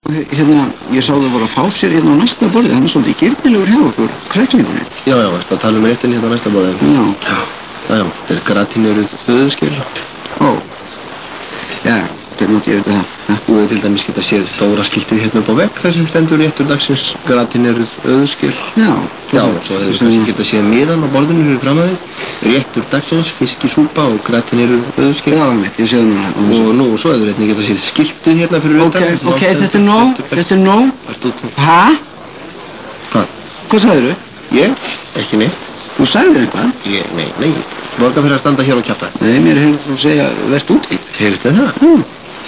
Hérna, ég sá þau voru að fá sér hérna á næsta borði, hann er svolítið girnilegur hjá okkur, kræklingunni. Já, veist að tala um réttin hérna á næsta borði. Já. Já, þetta er gratineruð öðuskil. Ó, já, hvernig ég veit það. Þú hefur til dæmis geta séð stóra skiltið hérna upp á vegg þar sem stendur réttur dagsins gratineruð öðuskil. Já. Já, svo hefur kannski geta séð miðan á borðinu fyrir fram að þig. Réttur dagsins, fiskisúpa og gratineruð öðuskil. Já, mitt, ég séð núna. Og nú, svo hefur einnig geta séð skiltið hérna fyrir utan. Ok, þetta er nóg, þetta er nóg. Hæ? Hvað? Hvað sagðirðu? Ég? Ekki neitt. Þú sagðir eitthvað? Nei. Borga fyrir að standa hér og kjafta. Nei, mér heyrðist þú segja, verst úti. Heyrðist þið það?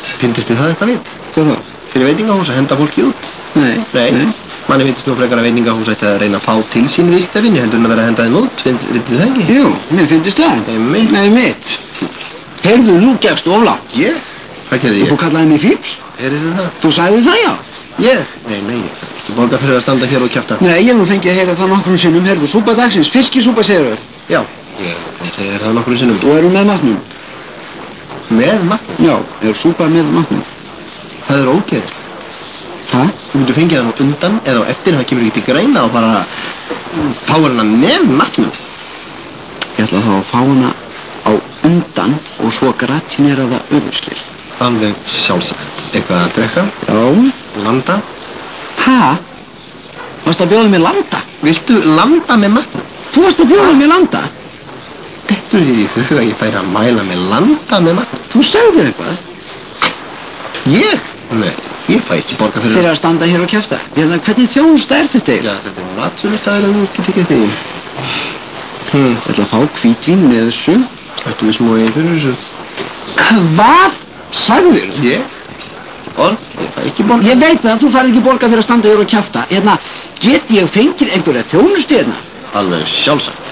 Fyndist þið það eitthvað við? Hvað þá? Fyrir veitingahús að henda fólki út? Nei. Manni finnst nú frekar að veitingahús ætti að reyna að fá til sín viðskiptavinni heldur en að vera að henda þeim út, finnst þið það ekki? Jú, mér finnst það. Nei, mitt. Heyrðu, nú gekkst of langt. Ég? Hvað gerði ég? Þú kallaði mig fífl. Heyrðist þið það? Þú sagði það, já. Ég? Nei. Þú borga fyrir að standa hér og kjafta. Nei, ég hef nú fengið að heyra það nokkrum sinnum. Heyrðu, súpa dagsins, fiskisúpa segirðu. Já, ég segir það nokkrum sinnum. Og eru með matnum? Með matnum? Já, er súpa með matnum. Það er ógeðslega. Hæ? Þú myndir fengið það nú undan eða á eftir, það kemur ekki til greina og bara fáir hana með matnum. Ég ætla þá að fá hana á undan og svo gratinera það öðuskil. Alveg sjálfsagt. Eitthvað að drekka? Já. Landa? Hæ? Varst að bjóða mér landa? Viltu landa með matnum? Þú varst að bjóða mér landa? Dettur þér í hug að ég færi að mæla með landa með matnum? Þú sagðir eitthvað? Ég? Nei, ég fæ ekki borga fyrir... Fyrir að standa hér og kjafta. Hvernig þjónusta er þetta? Já, þetta er matsölustæður að þú ekki tekið því. Ég ætla að fá hvítvín með þessu. Ættu við smá einn fyrir þessu? Hvað sagðir? Ég fæ ekki borga. Ég veit að þú færð ekki borga fyrir að standa hér og kjafta. Get ég fengið einhverja þjónustu hérna? Alveg sjálfsagt.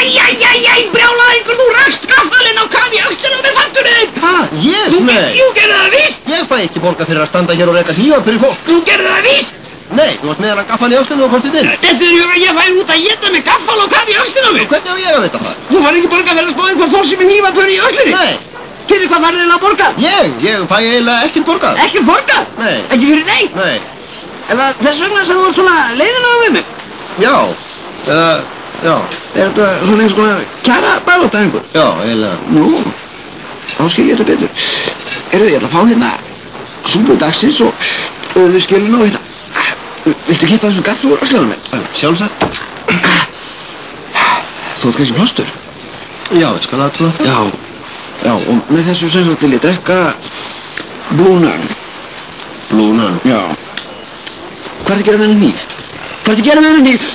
Brjálaði einhver, þú rakst gaffalinn á kafi öxlina með fatturinn! Hæ? Ég? Nei. Jú, gerði það víst! Ég fæ ekki borga fyrir að standa hér og reka hnífapör í fólk. Þú gerði það víst! Nei, þú varst með hann gaffal í öxlinu og komst inn. Þetta er hug að ég fæ út að éta með gaffal á kafi öxlina mér! Hvernig á ég að vita það? Þú fær ekki borga fyrir að spá einhver fólk sem er hnífapör í öxlinni? Nei. Fyrir hvað færðu þér að borga? Ég fæ eiginlega ekkert borgað. Ekkert borgað? Nei. Ekki fyrir neitt? Nei. Er það þess vegna sem þú ert svona leiðinlega við mig? Já. Er þetta svona eins konar kjara barátta einhver? Já, eiginlega. Nú, þá skil ég þetta betur. Ég ætla að fá hérna súpu dagsins og öðuskilinu og hérna. Viltu kippa þessum gaffi úr öxlunum minn? Sjálfsagt. Þú ert kannski plástur? Já, ég skal aðtúa það. Já, og með þessu sem sagt vil ég drekka blúnan. Blúnan? Já. Hvað er að gera með hennar hníf? Hvað er að gera með hennar hníf?